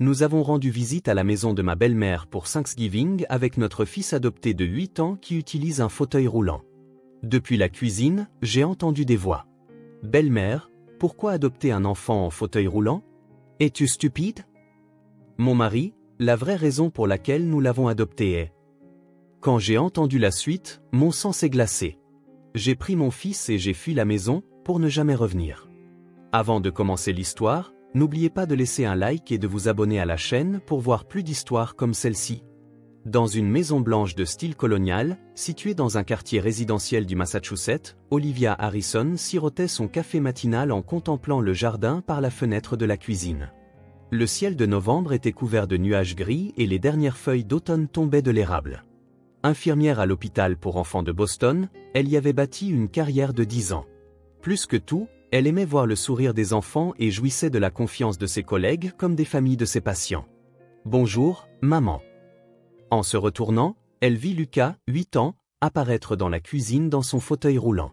nous avons rendu visite à la maison de ma belle-mère pour Thanksgiving avec notre fils adopté de 8 ans qui utilise un fauteuil roulant. Depuis la cuisine, j'ai entendu des voix. Belle-mère, pourquoi adopter un enfant en fauteuil roulant? Es-tu stupide? Mon mari, la vraie raison pour laquelle nous l'avons adopté est... Quand j'ai entendu la suite, mon sang s'est glacé. J'ai pris mon fils et j'ai fui la maison pour ne jamais revenir. Avant de commencer l'histoire, n'oubliez pas de laisser un like et de vous abonner à la chaîne pour voir plus d'histoires comme celle-ci. Dans une maison blanche de style colonial, située dans un quartier résidentiel du Massachusetts, Olivia Harrison sirotait son café matinal en contemplant le jardin par la fenêtre de la cuisine. Le ciel de novembre était couvert de nuages gris et les dernières feuilles d'automne tombaient de l'érable. Infirmière à l'hôpital pour enfants de Boston, elle y avait bâti une carrière de 10 ans. Plus que tout, elle aimait voir le sourire des enfants et jouissait de la confiance de ses collègues comme des familles de ses patients. « Bonjour, maman. » En se retournant, elle vit Lucas, 8 ans, apparaître dans la cuisine dans son fauteuil roulant.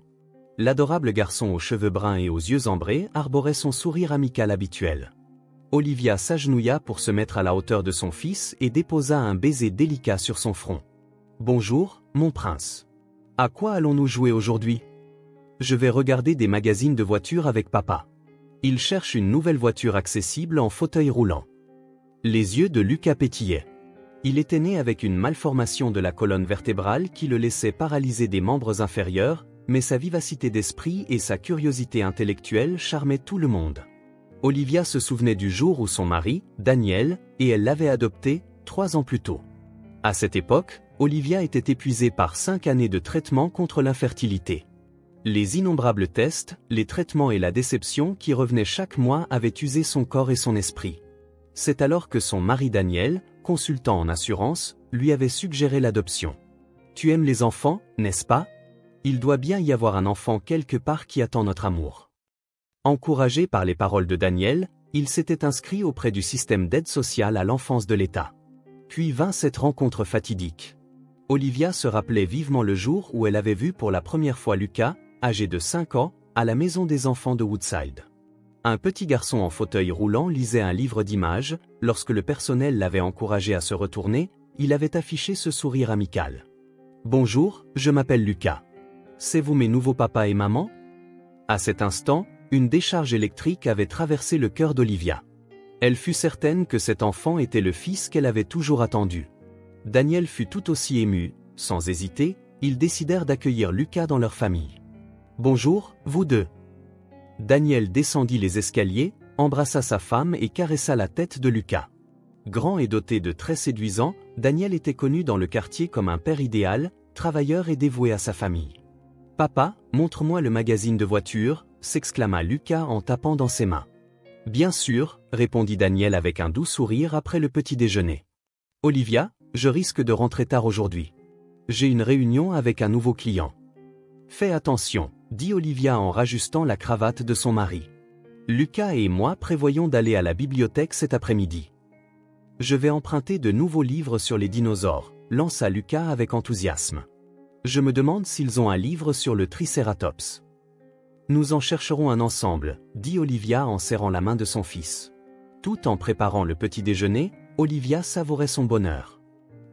L'adorable garçon aux cheveux bruns et aux yeux ambrés arborait son sourire amical habituel. Olivia s'agenouilla pour se mettre à la hauteur de son fils et déposa un baiser délicat sur son front. « Bonjour, mon prince. À quoi allons-nous jouer aujourd'hui? Je vais regarder des magazines de voitures avec papa. Il cherche une nouvelle voiture accessible en fauteuil roulant. » Les yeux de Lucas pétillaient. Il était né avec une malformation de la colonne vertébrale qui le laissait paralysé des membres inférieurs, mais sa vivacité d'esprit et sa curiosité intellectuelle charmaient tout le monde. Olivia se souvenait du jour où son mari, Daniel, et elle l'avaient adopté, 3 ans plus tôt. À cette époque, Olivia était épuisée par 5 années de traitement contre l'infertilité. Les innombrables tests, les traitements et la déception qui revenaient chaque mois avaient usé son corps et son esprit. C'est alors que son mari Daniel, consultant en assurance, lui avait suggéré l'adoption. « Tu aimes les enfants, n'est-ce pas? Il doit bien y avoir un enfant quelque part qui attend notre amour. » Encouragé par les paroles de Daniel, il s'était inscrit auprès du système d'aide sociale à l'enfance de l'État. Puis vint cette rencontre fatidique. Olivia se rappelait vivement le jour où elle avait vu pour la première fois Lucas, âgé de 5 ans, à la maison des enfants de Woodside. Un petit garçon en fauteuil roulant lisait un livre d'images. Lorsque le personnel l'avait encouragé à se retourner, il avait affiché ce sourire amical. « Bonjour, je m'appelle Lucas. C'est vous mes nouveaux papa et maman ?» À cet instant, une décharge électrique avait traversé le cœur d'Olivia. Elle fut certaine que cet enfant était le fils qu'elle avait toujours attendu. Daniel fut tout aussi ému. Sans hésiter, ils décidèrent d'accueillir Lucas dans leur famille. « Bonjour, vous deux. » Daniel descendit les escaliers, embrassa sa femme et caressa la tête de Lucas. Grand et doté de traits séduisants, Daniel était connu dans le quartier comme un père idéal, travailleur et dévoué à sa famille. « Papa, montre-moi le magazine de voiture », s'exclama Lucas en tapant dans ses mains. « Bien sûr », répondit Daniel avec un doux sourire après le petit déjeuner. « Olivia, je risque de rentrer tard aujourd'hui. J'ai une réunion avec un nouveau client. » « Fais attention, » dit Olivia en rajustant la cravate de son mari. « Lucas et moi prévoyons d'aller à la bibliothèque cet après-midi. »« Je vais emprunter de nouveaux livres sur les dinosaures », lança Lucas avec enthousiasme. « Je me demande s'ils ont un livre sur le Triceratops. »« Nous en chercherons un ensemble, » dit Olivia en serrant la main de son fils. Tout en préparant le petit déjeuner, Olivia savourait son bonheur.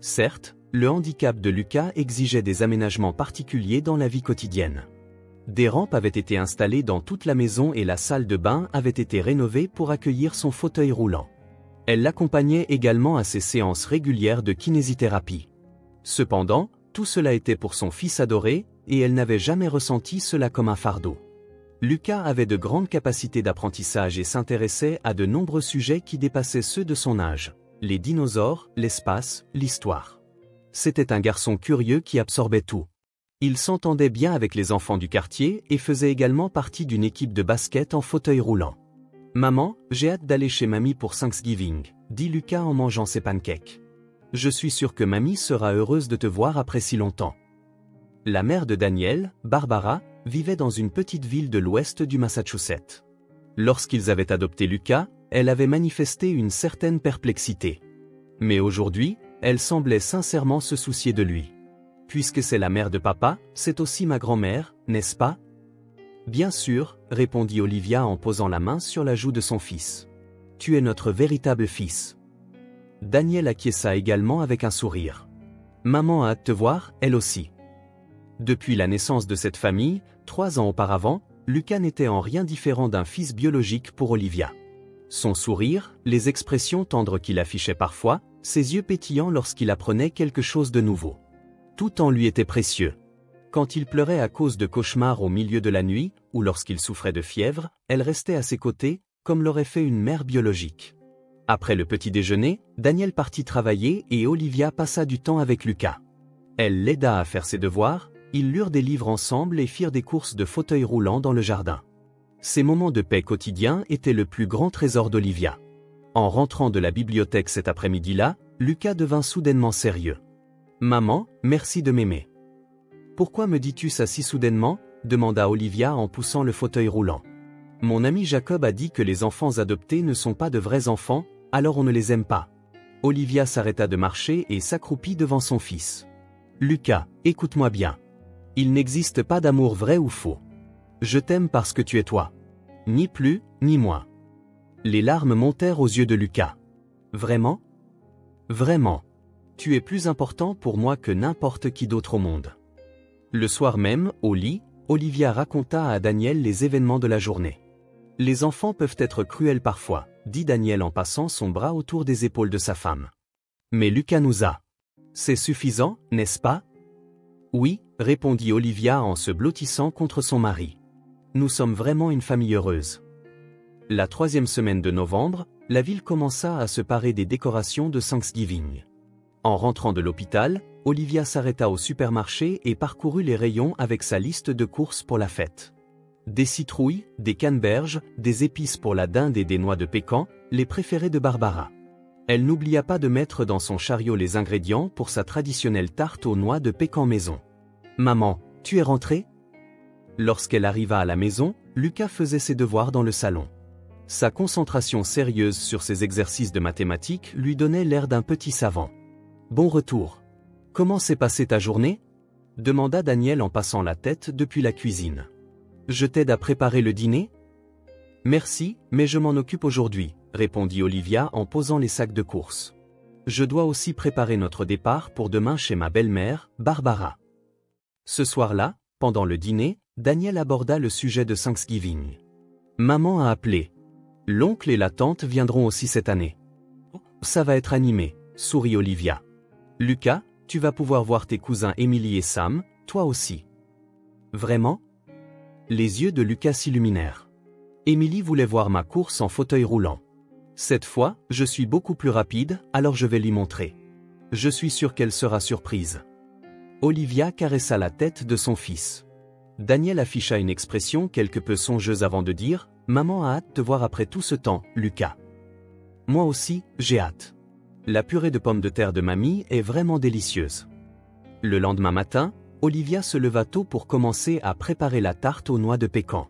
Certes, le handicap de Lucas exigeait des aménagements particuliers dans la vie quotidienne. Des rampes avaient été installées dans toute la maison et la salle de bain avait été rénovée pour accueillir son fauteuil roulant. Elle l'accompagnait également à ses séances régulières de kinésithérapie. Cependant, tout cela était pour son fils adoré, et elle n'avait jamais ressenti cela comme un fardeau. Lucas avait de grandes capacités d'apprentissage et s'intéressait à de nombreux sujets qui dépassaient ceux de son âge: les dinosaures, l'espace, l'histoire. C'était un garçon curieux qui absorbait tout. Il s'entendait bien avec les enfants du quartier et faisait également partie d'une équipe de basket en fauteuil roulant. « Maman, j'ai hâte d'aller chez mamie pour Thanksgiving », dit Lucas en mangeant ses pancakes. « Je suis sûr que mamie sera heureuse de te voir après si longtemps. » La mère de Daniel, Barbara, vivait dans une petite ville de l'ouest du Massachusetts. Lorsqu'ils avaient adopté Lucas, elle avait manifesté une certaine perplexité. Mais aujourd'hui, elle semblait sincèrement se soucier de lui. « Puisque c'est la mère de papa, c'est aussi ma grand-mère, n'est-ce pas? » « Bien sûr, » répondit Olivia en posant la main sur la joue de son fils. « Tu es notre véritable fils. » Daniel acquiesça également avec un sourire. Maman a hâte de te voir, elle aussi. Depuis la naissance de cette famille, 3 ans auparavant, Lucas n'était en rien différent d'un fils biologique pour Olivia. Son sourire, les expressions tendres qu'il affichait parfois, ses yeux pétillants lorsqu'il apprenait quelque chose de nouveau. Tout en lui était précieux. Quand il pleurait à cause de cauchemars au milieu de la nuit, ou lorsqu'il souffrait de fièvre, elle restait à ses côtés, comme l'aurait fait une mère biologique. Après le petit déjeuner, Daniel partit travailler et Olivia passa du temps avec Lucas. Elle l'aida à faire ses devoirs, ils lurent des livres ensemble et firent des courses de fauteuil roulant dans le jardin. Ces moments de paix quotidiens étaient le plus grand trésor d'Olivia. En rentrant de la bibliothèque cet après-midi-là, Lucas devint soudainement sérieux. « Maman, merci de m'aimer. »« Pourquoi me dis-tu ça si soudainement ?» demanda Olivia en poussant le fauteuil roulant. « Mon ami Jacob a dit que les enfants adoptés ne sont pas de vrais enfants, alors on ne les aime pas. » Olivia s'arrêta de marcher et s'accroupit devant son fils. « Lucas, écoute-moi bien. Il n'existe pas d'amour vrai ou faux. Je t'aime parce que tu es toi. Ni plus, ni moins. » Les larmes montèrent aux yeux de Lucas. « Vraiment ? Vraiment. Tu es plus important pour moi que n'importe qui d'autre au monde. » Le soir même, au lit, Olivia raconta à Daniel les événements de la journée. « Les enfants peuvent être cruels parfois, » dit Daniel en passant son bras autour des épaules de sa femme. « Mais Lucas nous a. C'est suffisant, n'est-ce pas ? » « Oui, » répondit Olivia en se blottissant contre son mari. « Nous sommes vraiment une famille heureuse. » La 3e semaine de novembre, la ville commença à se parer des décorations de Thanksgiving. En rentrant de l'hôpital, Olivia s'arrêta au supermarché et parcourut les rayons avec sa liste de courses pour la fête. Des citrouilles, des canneberges, des épices pour la dinde et des noix de pécan, les préférés de Barbara. Elle n'oublia pas de mettre dans son chariot les ingrédients pour sa traditionnelle tarte aux noix de pécan maison. « Maman, tu es rentrée ?» Lorsqu'elle arriva à la maison, Lucas faisait ses devoirs dans le salon. Sa concentration sérieuse sur ses exercices de mathématiques lui donnait l'air d'un petit savant. « Bon retour. Comment s'est passée ta journée ?» demanda Daniel en passant la tête depuis la cuisine. « Je t'aide à préparer le dîner ?»« Merci, mais je m'en occupe aujourd'hui, » répondit Olivia en posant les sacs de courses. « Je dois aussi préparer notre départ pour demain chez ma belle-mère, Barbara. » Ce soir-là, pendant le dîner, Daniel aborda le sujet de Thanksgiving. « Maman a appelé. L'oncle et la tante viendront aussi cette année. »« Ça va être animé, » sourit Olivia. « Lucas, tu vas pouvoir voir tes cousins Emily et Sam, toi aussi. »« Vraiment ?» Les yeux de Lucas s'illuminèrent. Emily voulait voir ma course en fauteuil roulant. Cette fois, je suis beaucoup plus rapide, alors je vais lui montrer. Je suis sûr qu'elle sera surprise. Olivia caressa la tête de son fils. Daniel afficha une expression quelque peu songeuse avant de dire « Maman a hâte de te voir après tout ce temps, Lucas. » Moi aussi, j'ai hâte. La purée de pommes de terre de mamie est vraiment délicieuse. Le lendemain matin, Olivia se leva tôt pour commencer à préparer la tarte aux noix de pécan.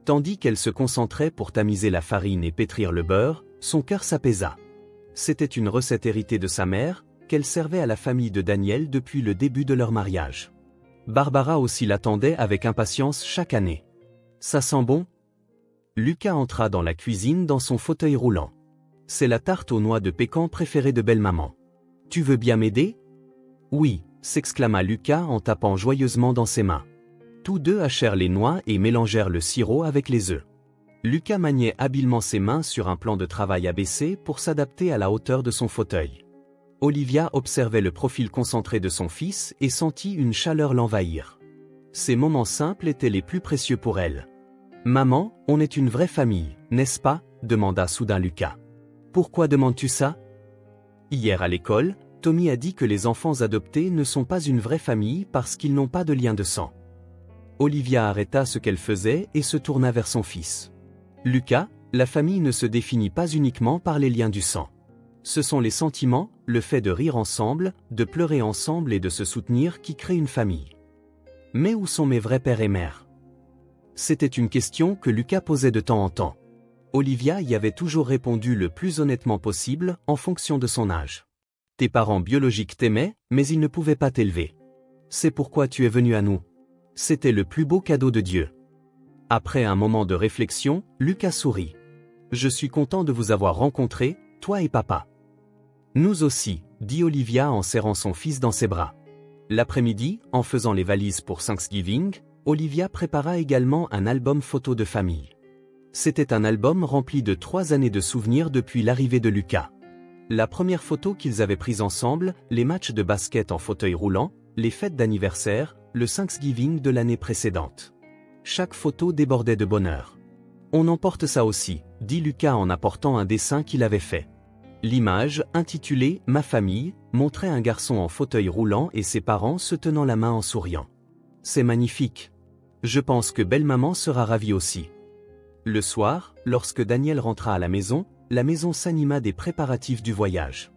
Tandis qu'elle se concentrait pour tamiser la farine et pétrir le beurre, son cœur s'apaisa. C'était une recette héritée de sa mère, qu'elle servait à la famille de Daniel depuis le début de leur mariage. Barbara aussi l'attendait avec impatience chaque année. « Ça sent bon ?» Lucas entra dans la cuisine dans son fauteuil roulant. « C'est la tarte aux noix de pécan préférée de belle-maman. Tu veux bien m'aider ?»« Oui !» s'exclama Lucas en tapant joyeusement dans ses mains. Tous deux hachèrent les noix et mélangèrent le sirop avec les œufs. Lucas maniait habilement ses mains sur un plan de travail abaissé pour s'adapter à la hauteur de son fauteuil. Olivia observait le profil concentré de son fils et sentit une chaleur l'envahir. Ces moments simples étaient les plus précieux pour elle. « Maman, on est une vraie famille, n'est-ce pas ?» demanda soudain Lucas. « Pourquoi demandes-tu ça ?» Hier à l'école, Tommy a dit que les enfants adoptés ne sont pas une vraie famille parce qu'ils n'ont pas de lien de sang. Olivia arrêta ce qu'elle faisait et se tourna vers son fils. « Lucas, la famille ne se définit pas uniquement par les liens du sang. Ce sont les sentiments, le fait de rire ensemble, de pleurer ensemble et de se soutenir qui créent une famille. Mais où sont mes vrais pères et mères ?» C'était une question que Lucas posait de temps en temps. Olivia y avait toujours répondu le plus honnêtement possible, en fonction de son âge. « Tes parents biologiques t'aimaient, mais ils ne pouvaient pas t'élever. C'est pourquoi tu es venu à nous. C'était le plus beau cadeau de Dieu. » Après un moment de réflexion, Lucas sourit. « Je suis content de vous avoir rencontrés, toi et papa. » Nous aussi, dit Olivia en serrant son fils dans ses bras. L'après-midi, en faisant les valises pour Thanksgiving, Olivia prépara également un album photo de famille. C'était un album rempli de 3 années de souvenirs depuis l'arrivée de Lucas. La première photo qu'ils avaient prise ensemble, les matchs de basket en fauteuil roulant, les fêtes d'anniversaire, le Thanksgiving de l'année précédente. Chaque photo débordait de bonheur. On emporte ça aussi, dit Lucas en apportant un dessin qu'il avait fait. L'image, intitulée « Ma famille », montrait un garçon en fauteuil roulant et ses parents se tenant la main en souriant. C'est magnifique. Je pense que belle-maman sera ravie aussi. Le soir, lorsque Daniel rentra à la maison s'anima des préparatifs du voyage.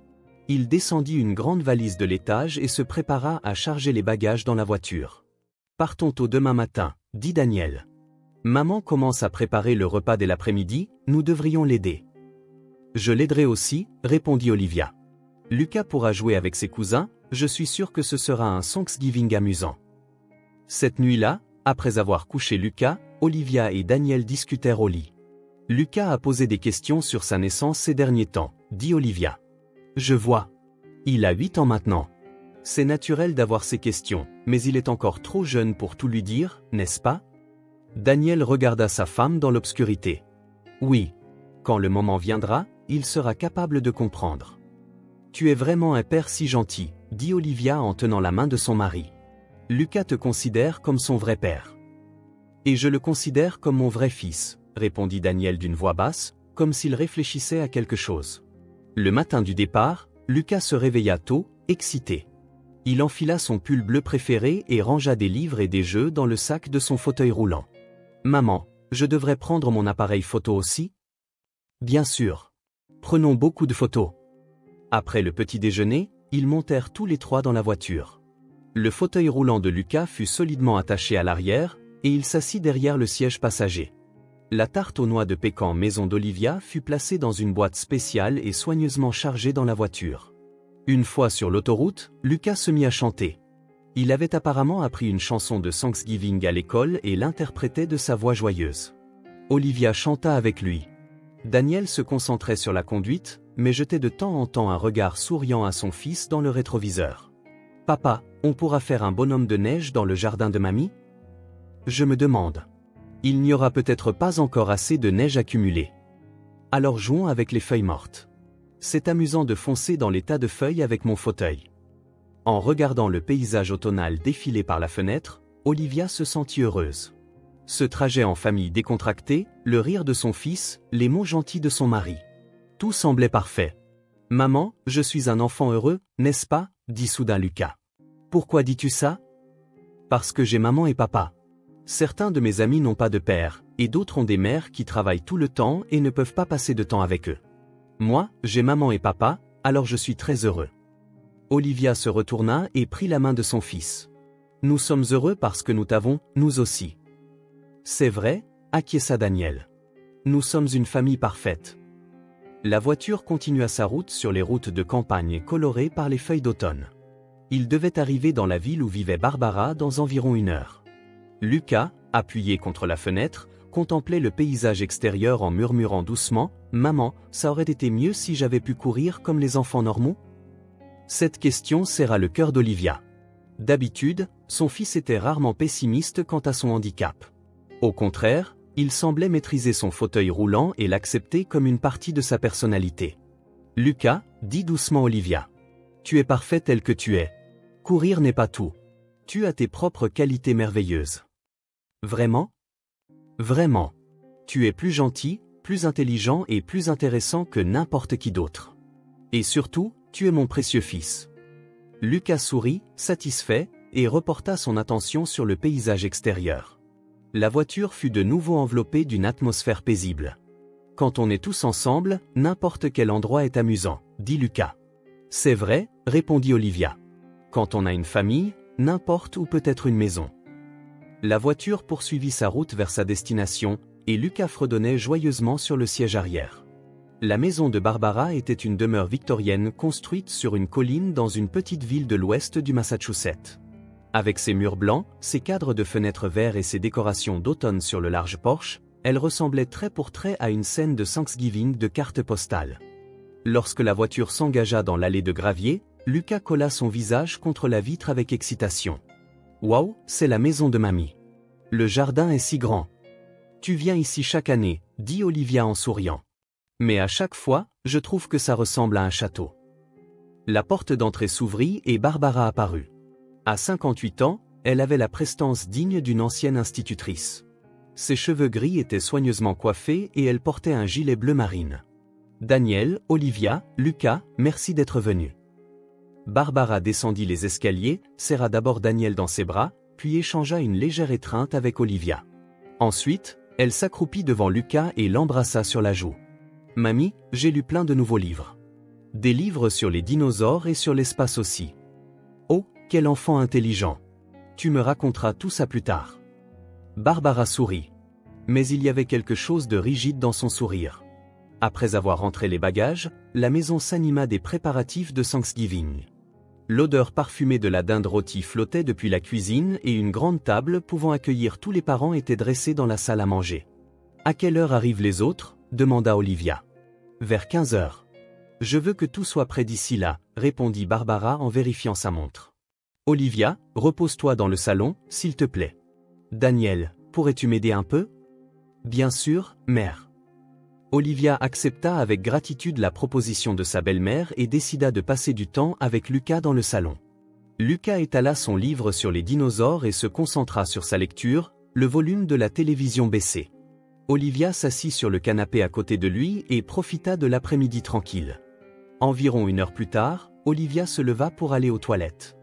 Il descendit une grande valise de l'étage et se prépara à charger les bagages dans la voiture. « Partons tôt demain matin », dit Daniel. « Maman commence à préparer le repas dès l'après-midi, nous devrions l'aider. » « Je l'aiderai aussi, » répondit Olivia. « Lucas pourra jouer avec ses cousins, je suis sûr que ce sera un Thanksgiving amusant. » Cette nuit-là, après avoir couché Lucas, Olivia et Daniel discutèrent au lit. « Lucas a posé des questions sur sa naissance ces derniers temps, » dit Olivia. « Je vois. Il a 8 ans maintenant. C'est naturel d'avoir ces questions, mais il est encore trop jeune pour tout lui dire, n'est-ce pas ?» Daniel regarda sa femme dans l'obscurité. « Oui. Quand le moment viendra, il sera capable de comprendre. »« Tu es vraiment un père si gentil, » dit Olivia en tenant la main de son mari. « Lucas te considère comme son vrai père. »« Et je le considère comme mon vrai fils, » répondit Daniel d'une voix basse, comme s'il réfléchissait à quelque chose. Le matin du départ, Lucas se réveilla tôt, excité. Il enfila son pull bleu préféré et rangea des livres et des jeux dans le sac de son fauteuil roulant. « Maman, je devrais prendre mon appareil photo aussi ?»« Bien sûr. Prenons beaucoup de photos. » Après le petit déjeuner, ils montèrent tous les trois dans la voiture. Le fauteuil roulant de Lucas fut solidement attaché à l'arrière, et il s'assit derrière le siège passager. La tarte aux noix de pécan maison d'Olivia fut placée dans une boîte spéciale et soigneusement chargée dans la voiture. Une fois sur l'autoroute, Lucas se mit à chanter. Il avait apparemment appris une chanson de Thanksgiving à l'école et l'interprétait de sa voix joyeuse. Olivia chanta avec lui. Daniel se concentrait sur la conduite, mais jetait de temps en temps un regard souriant à son fils dans le rétroviseur. « Papa, on pourra faire un bonhomme de neige dans le jardin de mamie ? Je me demande. Il n'y aura peut-être pas encore assez de neige accumulée. Alors jouons avec les feuilles mortes. C'est amusant de foncer dans les tas de feuilles avec mon fauteuil. » En regardant le paysage automnal défiler par la fenêtre, Olivia se sentit heureuse. Ce trajet en famille décontracté, le rire de son fils, les mots gentils de son mari. Tout semblait parfait. « Maman, je suis un enfant heureux, n'est-ce pas ?» dit soudain Lucas. « Pourquoi dis-tu ça ? » « Parce que j'ai maman et papa. Certains de mes amis n'ont pas de père, et d'autres ont des mères qui travaillent tout le temps et ne peuvent pas passer de temps avec eux. Moi, j'ai maman et papa, alors je suis très heureux. » Olivia se retourna et prit la main de son fils. « Nous sommes heureux parce que nous t'avons, nous aussi. » « C'est vrai, » acquiesça Daniel. « Nous sommes une famille parfaite. » La voiture continua sa route sur les routes de campagne colorées par les feuilles d'automne. Il devait arriver dans la ville où vivait Barbara dans environ 1 heure. Lucas, appuyé contre la fenêtre, contemplait le paysage extérieur en murmurant doucement « Maman, ça aurait été mieux si j'avais pu courir comme les enfants normaux ?» Cette question serra le cœur d'Olivia. D'habitude, son fils était rarement pessimiste quant à son handicap. Au contraire, il semblait maîtriser son fauteuil roulant et l'accepter comme une partie de sa personnalité. « Lucas, » dit doucement Olivia. « Tu es parfait tel que tu es. Courir n'est pas tout. Tu as tes propres qualités merveilleuses. » « Vraiment ? » ?»« Vraiment. Tu es plus gentil, plus intelligent et plus intéressant que n'importe qui d'autre. Et surtout, tu es mon précieux fils. » Lucas sourit, satisfait, et reporta son attention sur le paysage extérieur. La voiture fut de nouveau enveloppée d'une atmosphère paisible. « Quand on est tous ensemble, n'importe quel endroit est amusant, » dit Lucas. « C'est vrai, » répondit Olivia. « Quand on a une famille, n'importe où peut être une maison. » La voiture poursuivit sa route vers sa destination, et Lucas fredonnait joyeusement sur le siège arrière. La maison de Barbara était une demeure victorienne construite sur une colline dans une petite ville de l'ouest du Massachusetts. Avec ses murs blancs, ses cadres de fenêtres verts et ses décorations d'automne sur le large porche, elle ressemblait trait pour trait à une scène de Thanksgiving de carte postale. Lorsque la voiture s'engagea dans l'allée de gravier, Lucas colla son visage contre la vitre avec excitation. « Waouh, c'est la maison de mamie. Le jardin est si grand. Tu viens ici chaque année, dit Olivia en souriant. Mais à chaque fois, je trouve que ça ressemble à un château. » La porte d'entrée s'ouvrit et Barbara apparut. À 58 ans, elle avait la prestance digne d'une ancienne institutrice. Ses cheveux gris étaient soigneusement coiffés et elle portait un gilet bleu marine. « Daniel, Olivia, Lucas, merci d'être venus. » Barbara descendit les escaliers, serra d'abord Daniel dans ses bras, puis échangea une légère étreinte avec Olivia. Ensuite, elle s'accroupit devant Lucas et l'embrassa sur la joue. « Mamie, j'ai lu plein de nouveaux livres. Des livres sur les dinosaures et sur l'espace aussi. Oh, quel enfant intelligent. Tu me raconteras tout ça plus tard. » Barbara sourit. Mais il y avait quelque chose de rigide dans son sourire. Après avoir rentré les bagages, la maison s'anima des préparatifs de Thanksgiving. L'odeur parfumée de la dinde rôtie flottait depuis la cuisine et une grande table pouvant accueillir tous les parents était dressée dans la salle à manger. « À quelle heure arrivent les autres ?» demanda Olivia. « Vers 15 heures. Je veux que tout soit prêt d'ici là, répondit Barbara en vérifiant sa montre. Olivia, repose-toi dans le salon, s'il te plaît. Daniel, pourrais-tu m'aider un peu? Bien sûr, mère. Olivia accepta avec gratitude la proposition de sa belle-mère et décida de passer du temps avec Lucas dans le salon. Lucas étala son livre sur les dinosaures et se concentra sur sa lecture, le volume de la télévision baissé. Olivia s'assit sur le canapé à côté de lui et profita de l'après-midi tranquille. Environ 1 heure plus tard, Olivia se leva pour aller aux toilettes.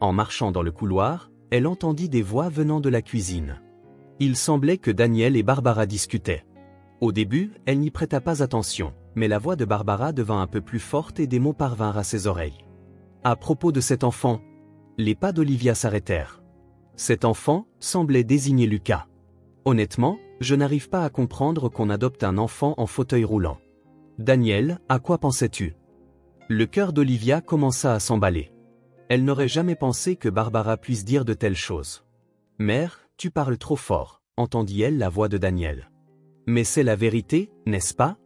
En marchant dans le couloir, elle entendit des voix venant de la cuisine. Il semblait que Daniel et Barbara discutaient. Au début, elle n'y prêta pas attention, mais la voix de Barbara devint un peu plus forte et des mots parvinrent à ses oreilles. À propos de cet enfant, les pas d'Olivia s'arrêtèrent. Cet enfant semblait désigner Lucas. Honnêtement, je n'arrive pas à comprendre qu'on adopte un enfant en fauteuil roulant. Daniel, à quoi pensais-tu? Le cœur d'Olivia commença à s'emballer. Elle n'aurait jamais pensé que Barbara puisse dire de telles choses. Mère, tu parles trop fort, entendit-elle la voix de Daniel. Mais c'est la vérité, n'est-ce pas?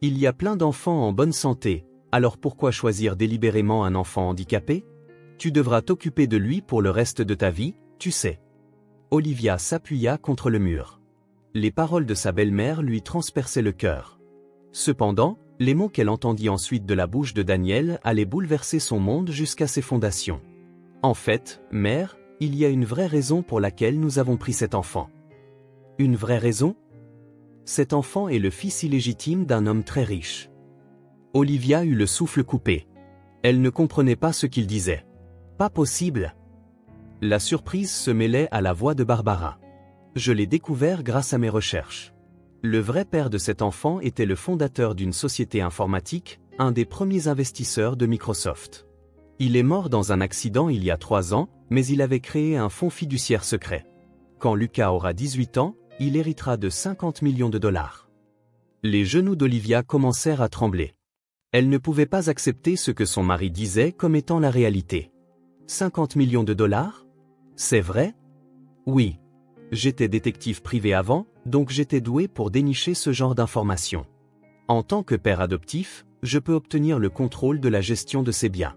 Il y a plein d'enfants en bonne santé, alors pourquoi choisir délibérément un enfant handicapé? Tu devras t'occuper de lui pour le reste de ta vie, tu sais. Olivia s'appuya contre le mur. Les paroles de sa belle-mère lui transperçaient le cœur. Cependant, les mots qu'elle entendit ensuite de la bouche de Daniel allaient bouleverser son monde jusqu'à ses fondations. En fait, mère, il y a une vraie raison pour laquelle nous avons pris cet enfant. Une vraie raison? Cet enfant est le fils illégitime d'un homme très riche. Olivia eut le souffle coupé. Elle ne comprenait pas ce qu'il disait. Pas possible. La surprise se mêlait à la voix de Barbara. Je l'ai découvert grâce à mes recherches. Le vrai père de cet enfant était le fondateur d'une société informatique, un des premiers investisseurs de Microsoft. Il est mort dans un accident il y a 3 ans, mais il avait créé un fonds fiduciaire secret. Quand Lucas aura 18 ans, il héritera de 50 millions de dollars. Les genoux d'Olivia commencèrent à trembler. Elle ne pouvait pas accepter ce que son mari disait comme étant la réalité. 50 millions de dollars? C'est vrai? Oui. J'étais détective privé avant, donc j'étais doué pour dénicher ce genre d'informations. En tant que père adoptif, je peux obtenir le contrôle de la gestion de ses biens.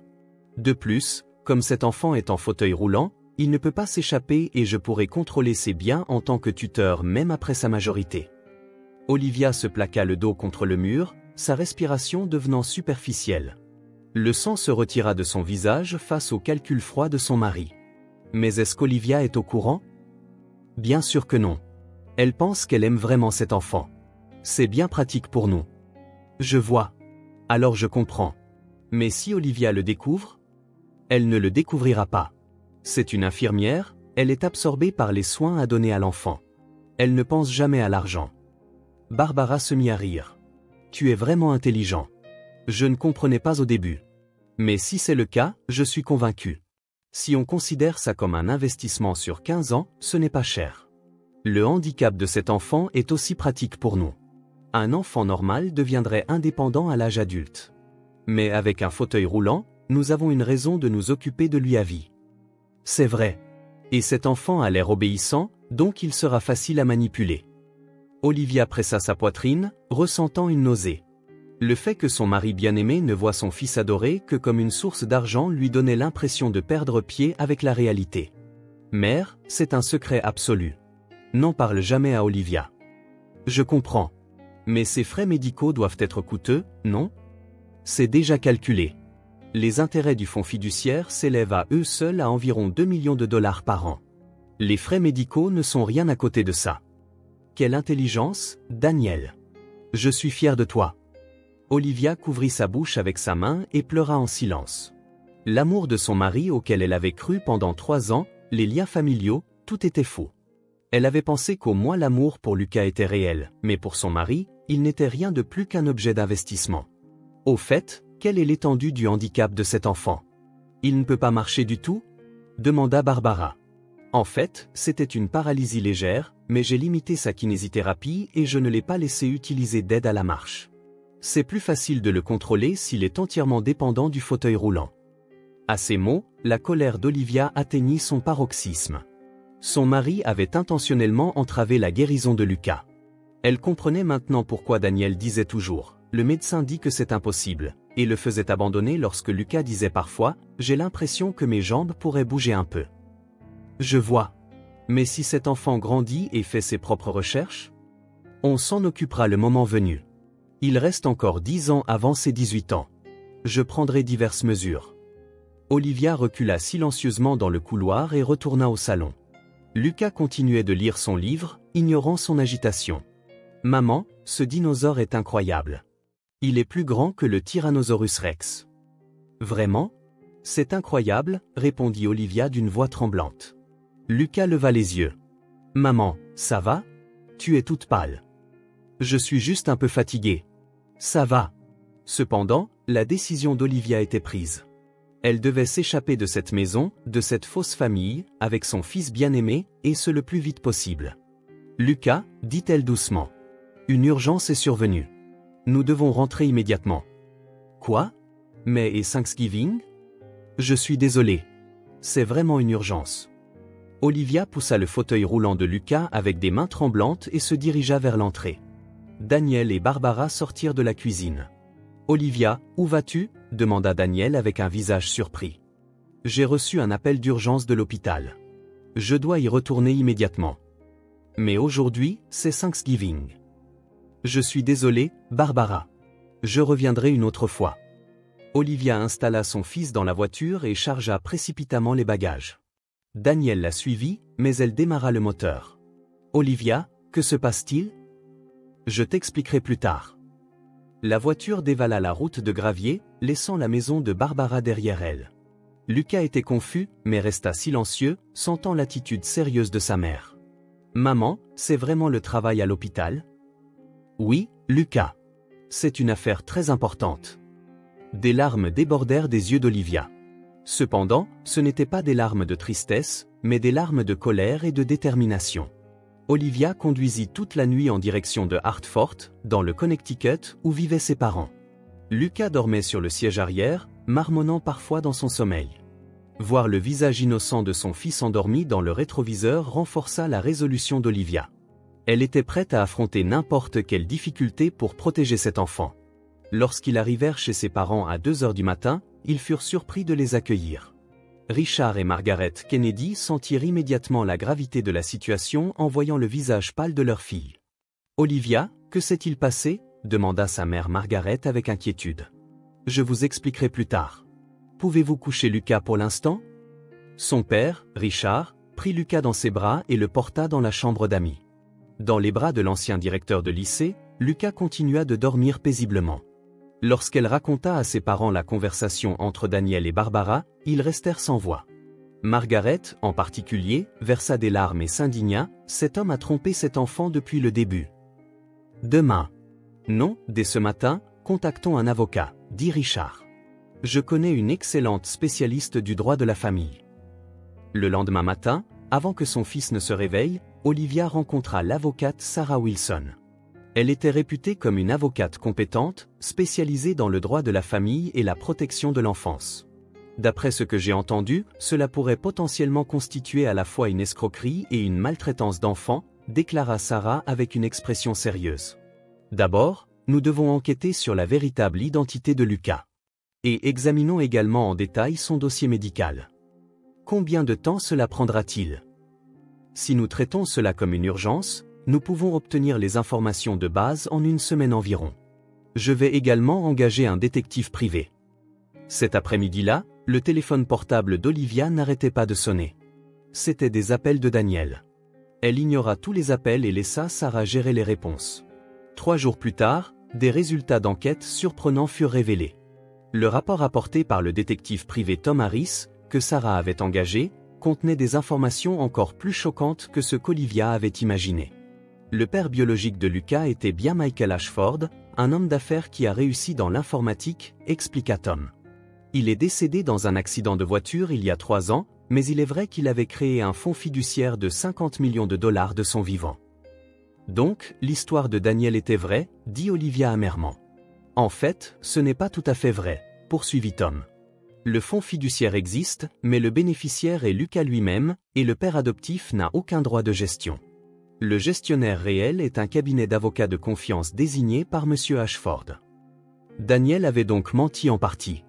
De plus, comme cet enfant est en fauteuil roulant, il ne peut pas s'échapper et je pourrai contrôler ses biens en tant que tuteur même après sa majorité. Olivia se plaqua le dos contre le mur, sa respiration devenant superficielle. Le sang se retira de son visage face au calcul froid de son mari. Mais est-ce qu'Olivia est au courant? Bien sûr que non. Elle pense qu'elle aime vraiment cet enfant. C'est bien pratique pour nous. Je vois. Alors je comprends. Mais si Olivia le découvre? Elle ne le découvrira pas. C'est une infirmière, elle est absorbée par les soins à donner à l'enfant. Elle ne pense jamais à l'argent. Barbara se mit à rire. Tu es vraiment intelligent. Je ne comprenais pas au début. Mais si c'est le cas, je suis convaincu. Si on considère ça comme un investissement sur 15 ans, ce n'est pas cher. Le handicap de cet enfant est aussi pratique pour nous. Un enfant normal deviendrait indépendant à l'âge adulte. Mais avec un fauteuil roulant, nous avons une raison de nous occuper de lui à vie. C'est vrai. Et cet enfant a l'air obéissant, donc il sera facile à manipuler. Olivia pressa sa poitrine, ressentant une nausée. Le fait que son mari bien-aimé ne voit son fils adoré que comme une source d'argent lui donnait l'impression de perdre pied avec la réalité. Mère, c'est un secret absolu. N'en parle jamais à Olivia. Je comprends. Mais ces frais médicaux doivent être coûteux, non? C'est déjà calculé. Les intérêts du fonds fiduciaire s'élèvent à eux seuls à environ 2 millions de dollars par an. Les frais médicaux ne sont rien à côté de ça. Quelle intelligence, Daniel. Je suis fier de toi. Olivia couvrit sa bouche avec sa main et pleura en silence. L'amour de son mari auquel elle avait cru pendant 3 ans, les liens familiaux, tout était faux. Elle avait pensé qu'au moins l'amour pour Lucas était réel, mais pour son mari, il n'était rien de plus qu'un objet d'investissement. Au fait, quelle est l'étendue du handicap de cet enfant? Il ne peut pas marcher du tout? Demanda Barbara. En fait, c'était une paralysie légère, mais j'ai limité sa kinésithérapie et je ne l'ai pas laissé utiliser d'aide à la marche. C'est plus facile de le contrôler s'il est entièrement dépendant du fauteuil roulant. À ces mots, la colère d'Olivia atteignit son paroxysme. Son mari avait intentionnellement entravé la guérison de Lucas. Elle comprenait maintenant pourquoi Daniel disait toujours « Le médecin dit que c'est impossible » et le faisait abandonner lorsque Lucas disait parfois « J'ai l'impression que mes jambes pourraient bouger un peu ». Je vois. Mais si cet enfant grandit et fait ses propres recherches? On s'en occupera le moment venu. Il reste encore 10 ans avant ses 18 ans. Je prendrai diverses mesures. Olivia recula silencieusement dans le couloir et retourna au salon. Lucas continuait de lire son livre, ignorant son agitation. « Maman, ce dinosaure est incroyable. Il est plus grand que le Tyrannosaurus Rex. »« Vraiment? C'est incroyable, » répondit Olivia d'une voix tremblante. Lucas leva les yeux. « Maman, ça va? Tu es toute pâle. »« Je suis juste un peu fatigué. »« Ça va. » Cependant, la décision d'Olivia était prise. Elle devait s'échapper de cette maison, de cette fausse famille, avec son fils bien-aimé, et ce le plus vite possible. « Lucas, » dit-elle doucement. « Une urgence est survenue. Nous devons rentrer immédiatement. »« Quoi? Mais et Thanksgiving? » ?»« Je suis désolé. C'est vraiment une urgence. » Olivia poussa le fauteuil roulant de Lucas avec des mains tremblantes et se dirigea vers l'entrée. Daniel et Barbara sortirent de la cuisine. « Olivia, où vas-tu » demanda Daniel avec un visage surpris. « J'ai reçu un appel d'urgence de l'hôpital. Je dois y retourner immédiatement. Mais aujourd'hui, c'est Thanksgiving. »« Je suis désolé, Barbara. Je reviendrai une autre fois. » Olivia installa son fils dans la voiture et chargea précipitamment les bagages. Daniel la suivit, mais elle démarra le moteur. « Olivia, que se passe-t-il » ? « Je t'expliquerai plus tard. » La voiture dévala la route de gravier, laissant la maison de Barbara derrière elle. Lucas était confus, mais resta silencieux, sentant l'attitude sérieuse de sa mère. « Maman, c'est vraiment le travail à l'hôpital ?»« Oui, Lucas. C'est une affaire très importante. » Des larmes débordèrent des yeux d'Olivia. Cependant, ce n'étaient pas des larmes de tristesse, mais des larmes de colère et de détermination. Olivia conduisit toute la nuit en direction de Hartford, dans le Connecticut, où vivaient ses parents. Lucas dormait sur le siège arrière, marmonnant parfois dans son sommeil. Voir le visage innocent de son fils endormi dans le rétroviseur renforça la résolution d'Olivia. Elle était prête à affronter n'importe quelle difficulté pour protéger cet enfant. Lorsqu'ils arrivèrent chez ses parents à 2 heures du matin, ils furent surpris de les accueillir. Richard et Margaret Kennedy sentirent immédiatement la gravité de la situation en voyant le visage pâle de leur fille. « Olivia, que s'est-il passé » demanda sa mère Margaret avec inquiétude. « Je vous expliquerai plus tard. Pouvez-vous coucher Lucas pour l'instant » Son père, Richard, prit Lucas dans ses bras et le porta dans la chambre d'amis. Dans les bras de l'ancien directeur de lycée, Lucas continua de dormir paisiblement. Lorsqu'elle raconta à ses parents la conversation entre Daniel et Barbara, ils restèrent sans voix. Margaret, en particulier, versa des larmes et s'indigna, « Cet homme a trompé cet enfant depuis le début. »« Demain. »« Non, dès ce matin, contactons un avocat, » dit Richard. « Je connais une excellente spécialiste du droit de la famille. » Le lendemain matin, avant que son fils ne se réveille, Olivia rencontra l'avocate Sarah Wilson. Elle était réputée comme une avocate compétente, spécialisée dans le droit de la famille et la protection de l'enfance. D'après ce que j'ai entendu, cela pourrait potentiellement constituer à la fois une escroquerie et une maltraitance d'enfants, déclara Sarah avec une expression sérieuse. D'abord, nous devons enquêter sur la véritable identité de Lucas. Et examinons également en détail son dossier médical. Combien de temps cela prendra-t-il? Si nous traitons cela comme une urgence, nous pouvons obtenir les informations de base en une semaine environ. Je vais également engager un détective privé. Cet après-midi-là, le téléphone portable d'Olivia n'arrêtait pas de sonner. C'étaient des appels de Daniel. Elle ignora tous les appels et laissa Sarah gérer les réponses. 3 jours plus tard, des résultats d'enquête surprenants furent révélés. Le rapport apporté par le détective privé Tom Harris, que Sarah avait engagé, contenait des informations encore plus choquantes que ce qu'Olivia avait imaginé. Le père biologique de Lucas était bien Michael Ashford, un homme d'affaires qui a réussi dans l'informatique, expliqua Tom. Il est décédé dans un accident de voiture il y a 3 ans, mais il est vrai qu'il avait créé un fonds fiduciaire de 50 millions de dollars de son vivant. Donc, l'histoire de Daniel était vraie, dit Olivia amèrement. En fait, ce n'est pas tout à fait vrai, poursuivit Tom. Le fonds fiduciaire existe, mais le bénéficiaire est Lucas lui-même, et le père adoptif n'a aucun droit de gestion. Le gestionnaire réel est un cabinet d'avocats de confiance désigné par M. Ashford. Daniel avait donc menti en partie.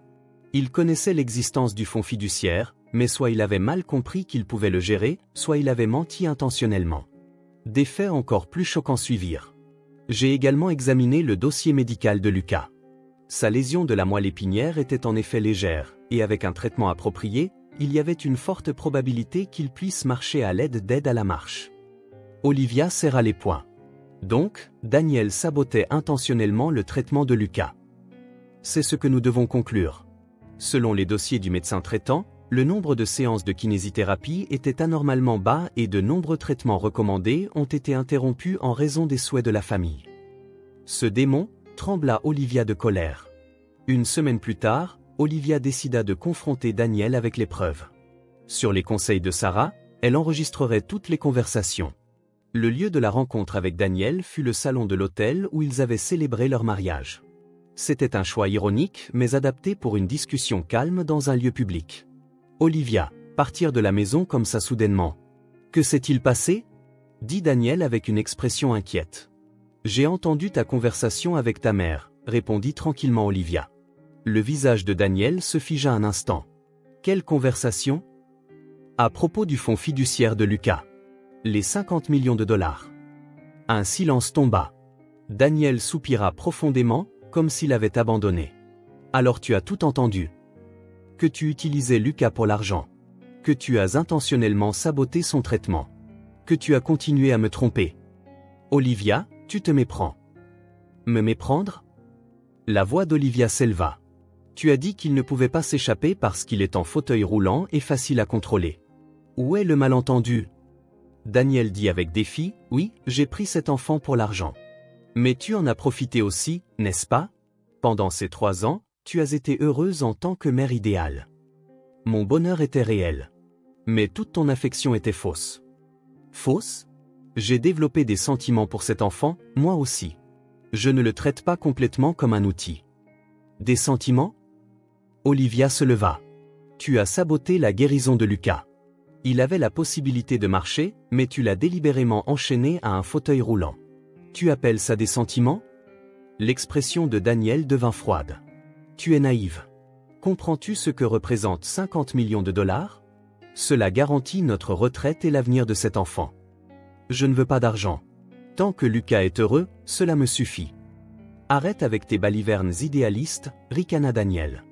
Il connaissait l'existence du fonds fiduciaire, mais soit il avait mal compris qu'il pouvait le gérer, soit il avait menti intentionnellement. Des faits encore plus choquants suivirent. J'ai également examiné le dossier médical de Lucas. Sa lésion de la moelle épinière était en effet légère, et avec un traitement approprié, il y avait une forte probabilité qu'il puisse marcher à l'aide d'aides à la marche. Olivia serra les poings. Donc, Daniel sabotait intentionnellement le traitement de Lucas. C'est ce que nous devons conclure. Selon les dossiers du médecin traitant, le nombre de séances de kinésithérapie était anormalement bas et de nombreux traitements recommandés ont été interrompus en raison des souhaits de la famille. Ce démon, trembla Olivia de colère. Une semaine plus tard, Olivia décida de confronter Daniel avec les preuves. Sur les conseils de Sarah, elle enregistrerait toutes les conversations. Le lieu de la rencontre avec Daniel fut le salon de l'hôtel où ils avaient célébré leur mariage. C'était un choix ironique mais adapté pour une discussion calme dans un lieu public. Olivia, partir de la maison comme ça soudainement. Que s'est-il passé? Dit Daniel avec une expression inquiète. J'ai entendu ta conversation avec ta mère, répondit tranquillement Olivia. Le visage de Daniel se figea un instant. Quelle conversation? À propos du fonds fiduciaire de Lucas. Les 50 millions de dollars. Un silence tomba. Daniel soupira profondément, comme s'il avait abandonné. Alors tu as tout entendu. Que tu utilisais Lucas pour l'argent. Que tu as intentionnellement saboté son traitement. Que tu as continué à me tromper. Olivia, tu te méprends. Me méprendre? La voix d'Olivia s'éleva. Tu as dit qu'il ne pouvait pas s'échapper parce qu'il est en fauteuil roulant et facile à contrôler. Où est le malentendu? Daniel dit avec défi, oui, j'ai pris cet enfant pour l'argent. Mais tu en as profité aussi, n'est-ce pas? Pendant ces 3 ans, tu as été heureuse en tant que mère idéale. Mon bonheur était réel. Mais toute ton affection était fausse. Fausse? J'ai développé des sentiments pour cet enfant, moi aussi. Je ne le traite pas complètement comme un outil. Des sentiments? Olivia se leva. Tu as saboté la guérison de Lucas. Il avait la possibilité de marcher, mais tu l'as délibérément enchaîné à un fauteuil roulant. Tu appelles ça des sentiments? L'expression de Daniel devint froide. Tu es naïve. Comprends-tu ce que représentent 50 millions de dollars? Cela garantit notre retraite et l'avenir de cet enfant. Je ne veux pas d'argent. Tant que Lucas est heureux, cela me suffit. Arrête avec tes balivernes idéalistes, ricana Daniel.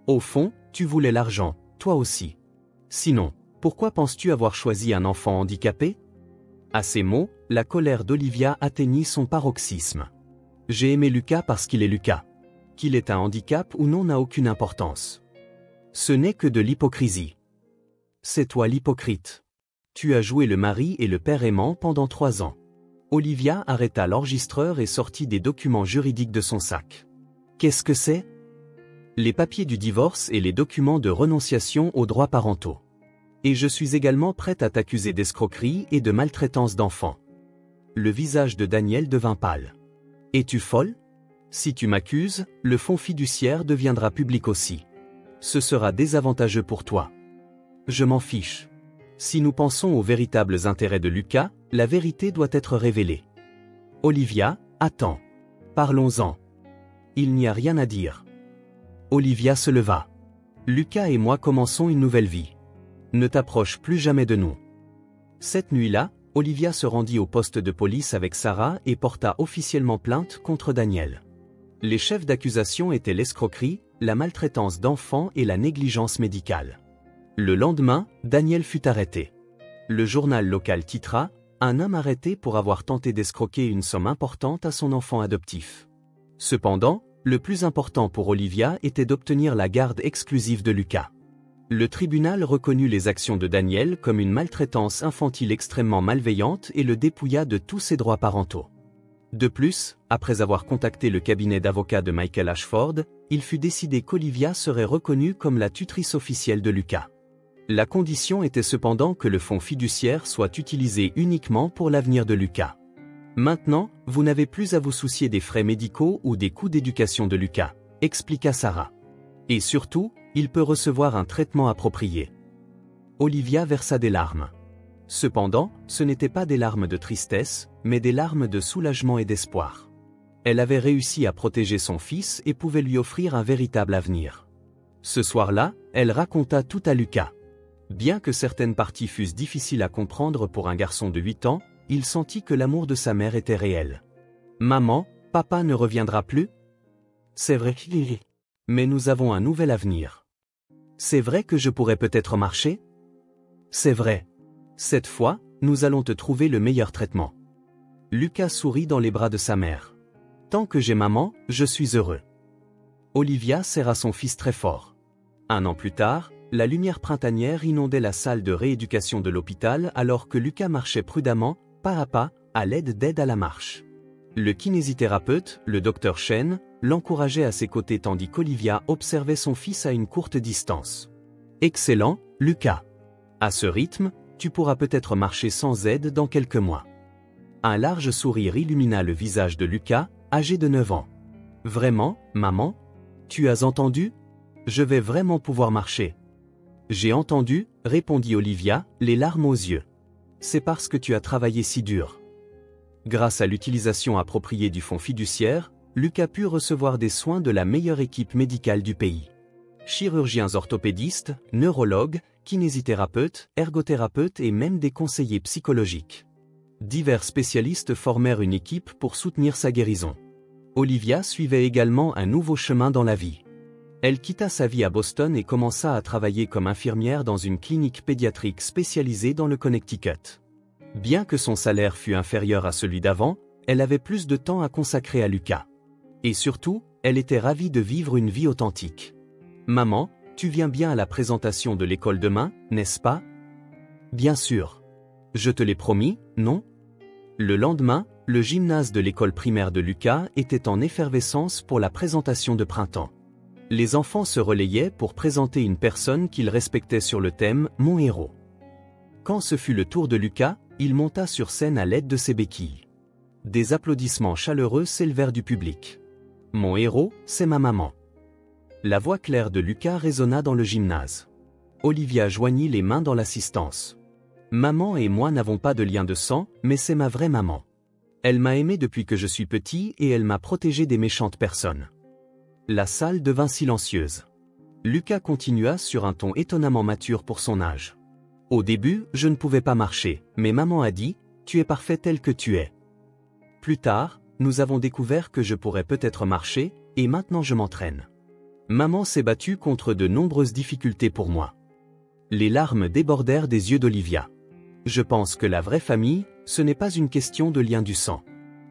Au fond, tu voulais l'argent, toi aussi. Sinon, pourquoi penses-tu avoir choisi un enfant handicapé? À ces mots, la colère d'Olivia atteignit son paroxysme. J'ai aimé Lucas parce qu'il est Lucas. Qu'il ait un handicap ou non n'a aucune importance. Ce n'est que de l'hypocrisie. C'est toi l'hypocrite. Tu as joué le mari et le père aimant pendant 3 ans. Olivia arrêta l'enregistreur et sortit des documents juridiques de son sac. Qu'est-ce que c'est? Les papiers du divorce et les documents de renonciation aux droits parentaux. Et je suis également prête à t'accuser d'escroquerie et de maltraitance d'enfants. Le visage de Daniel devint pâle. Es-tu folle? Si tu m'accuses, le fonds fiduciaire deviendra public aussi. Ce sera désavantageux pour toi. Je m'en fiche. Si nous pensons aux véritables intérêts de Lucas, la vérité doit être révélée. Olivia, attends. Parlons-en. Il n'y a rien à dire. Olivia se leva. Lucas et moi commençons une nouvelle vie. Ne t'approche plus jamais de nous. Cette nuit-là, Olivia se rendit au poste de police avec Sarah et porta officiellement plainte contre Daniel. Les chefs d'accusation étaient l'escroquerie, la maltraitance d'enfants et la négligence médicale. Le lendemain, Daniel fut arrêté. Le journal local titra « Un homme arrêté pour avoir tenté d'escroquer une somme importante à son enfant adoptif ». Cependant, le plus important pour Olivia était d'obtenir la garde exclusive de Lucas. Le tribunal reconnut les actions de Daniel comme une maltraitance infantile extrêmement malveillante et le dépouilla de tous ses droits parentaux. De plus, après avoir contacté le cabinet d'avocats de Michael Ashford, il fut décidé qu'Olivia serait reconnue comme la tutrice officielle de Lucas. La condition était cependant que le fonds fiduciaire soit utilisé uniquement pour l'avenir de Lucas. Maintenant, vous n'avez plus à vous soucier des frais médicaux ou des coûts d'éducation de Lucas, expliqua Sarah. Et surtout, il peut recevoir un traitement approprié. Olivia versa des larmes. Cependant, ce n'étaient pas des larmes de tristesse, mais des larmes de soulagement et d'espoir. Elle avait réussi à protéger son fils et pouvait lui offrir un véritable avenir. Ce soir-là, elle raconta tout à Lucas. Bien que certaines parties fussent difficiles à comprendre pour un garçon de 8 ans, il sentit que l'amour de sa mère était réel. « Maman, papa ne reviendra plus ?» « C'est vrai, mais nous avons un nouvel avenir. »« C'est vrai que je pourrais peut-être marcher ?»« C'est vrai. Cette fois, nous allons te trouver le meilleur traitement. » Lucas sourit dans les bras de sa mère. « Tant que j'ai maman, je suis heureux. » Olivia serra son fils très fort. Un an plus tard, la lumière printanière inondait la salle de rééducation de l'hôpital alors que Lucas marchait prudemment, pas à pas, à l'aide d'aide à la marche. Le kinésithérapeute, le docteur Chen, l'encourageait à ses côtés tandis qu'Olivia observait son fils à une courte distance. « Excellent, Lucas. À ce rythme, tu pourras peut-être marcher sans aide dans quelques mois. » Un large sourire illumina le visage de Lucas, âgé de 9 ans. « Vraiment, maman? Tu as entendu? Je vais vraiment pouvoir marcher. » « J'ai entendu, » répondit Olivia, les larmes aux yeux. « C'est parce que tu as travaillé si dur. » Grâce à l'utilisation appropriée du fonds fiduciaire, Lucas put recevoir des soins de la meilleure équipe médicale du pays. Chirurgiens orthopédistes, neurologues, kinésithérapeutes, ergothérapeutes et même des conseillers psychologiques. Divers spécialistes formèrent une équipe pour soutenir sa guérison. Olivia suivait également un nouveau chemin dans la vie. Elle quitta sa vie à Boston et commença à travailler comme infirmière dans une clinique pédiatrique spécialisée dans le Connecticut. Bien que son salaire fût inférieur à celui d'avant, elle avait plus de temps à consacrer à Lucas. Et surtout, elle était ravie de vivre une vie authentique. « Maman, tu viens bien à la présentation de l'école demain, n'est-ce pas ? » « Bien sûr. Je te l'ai promis, non ? » Le lendemain, le gymnase de l'école primaire de Lucas était en effervescence pour la présentation de printemps. Les enfants se relayaient pour présenter une personne qu'ils respectaient sur le thème « Mon héros ». Quand ce fut le tour de Lucas, il monta sur scène à l'aide de ses béquilles. Des applaudissements chaleureux s'élevèrent du public. « Mon héros, c'est ma maman. » La voix claire de Lucas résonna dans le gymnase. Olivia joignit les mains dans l'assistance. « Maman et moi n'avons pas de lien de sang, mais c'est ma vraie maman. Elle m'a aimé depuis que je suis petit et elle m'a protégé des méchantes personnes. » La salle devint silencieuse. Lucas continua sur un ton étonnamment mature pour son âge. « Au début, je ne pouvais pas marcher, mais maman a dit, « Tu es parfait tel que tu es. » Plus tard, nous avons découvert que je pourrais peut-être marcher, et maintenant je m'entraîne. Maman s'est battue contre de nombreuses difficultés pour moi. Les larmes débordèrent des yeux d'Olivia. Je pense que la vraie famille, ce n'est pas une question de lien du sang.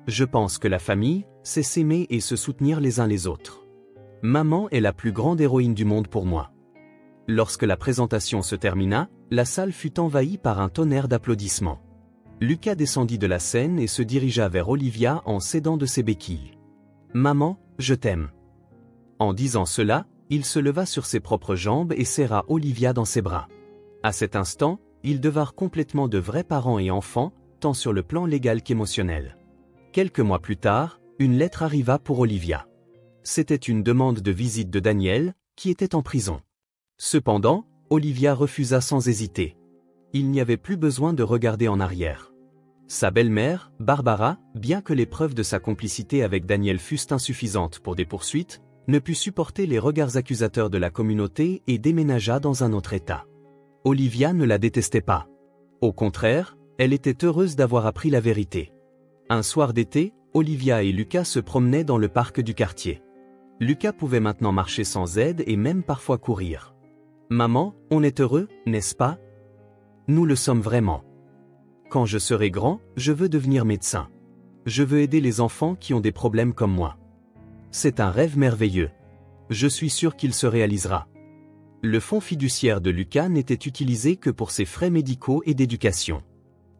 Je pense que la famille, c'est s'aimer et se soutenir les uns les autres. Maman est la plus grande héroïne du monde pour moi. Lorsque la présentation se termina, la salle fut envahie par un tonnerre d'applaudissements. Lucas descendit de la scène et se dirigea vers Olivia en s'aidant de ses béquilles. « Maman, je t'aime. » En disant cela, il se leva sur ses propres jambes et serra Olivia dans ses bras. À cet instant, ils devinrent complètement de vrais parents et enfants, tant sur le plan légal qu'émotionnel. Quelques mois plus tard, une lettre arriva pour Olivia. C'était une demande de visite de Daniel, qui était en prison. Cependant, Olivia refusa sans hésiter. Il n'y avait plus besoin de regarder en arrière. Sa belle-mère, Barbara, bien que les preuves de sa complicité avec Daniel fussent insuffisantes pour des poursuites, ne put supporter les regards accusateurs de la communauté et déménagea dans un autre État. Olivia ne la détestait pas. Au contraire, elle était heureuse d'avoir appris la vérité. Un soir d'été, Olivia et Lucas se promenaient dans le parc du quartier. Lucas pouvait maintenant marcher sans aide et même parfois courir. « Maman, on est heureux, n'est-ce pas ? Nous le sommes vraiment. Quand je serai grand, je veux devenir médecin. Je veux aider les enfants qui ont des problèmes comme moi. C'est un rêve merveilleux. Je suis sûr qu'il se réalisera. » Le fonds fiduciaire de Lucas n'était utilisé que pour ses frais médicaux et d'éducation.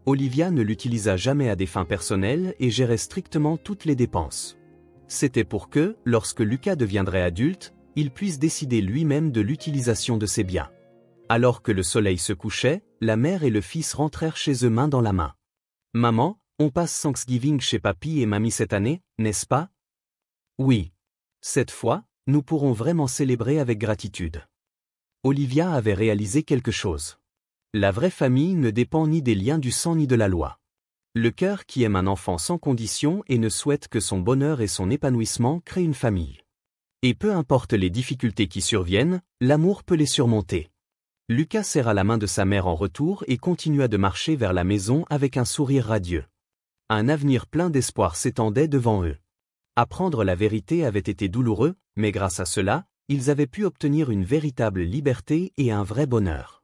Olivia ne l'utilisa jamais à des fins personnelles et gérait strictement toutes les dépenses. C'était pour que, lorsque Lucas deviendrait adulte, il puisse décider lui-même de l'utilisation de ses biens. Alors que le soleil se couchait, la mère et le fils rentrèrent chez eux main dans la main. « Maman, on passe Thanksgiving chez papy et mamie cette année, n'est-ce pas ? » « Oui. Cette fois, nous pourrons vraiment célébrer avec gratitude. » Olivia avait réalisé quelque chose. La vraie famille ne dépend ni des liens du sang ni de la loi. Le cœur qui aime un enfant sans condition et ne souhaite que son bonheur et son épanouissement crée une famille. Et peu importe les difficultés qui surviennent, l'amour peut les surmonter. Lucas serra la main de sa mère en retour et continua de marcher vers la maison avec un sourire radieux. Un avenir plein d'espoir s'étendait devant eux. Apprendre la vérité avait été douloureux, mais grâce à cela, ils avaient pu obtenir une véritable liberté et un vrai bonheur.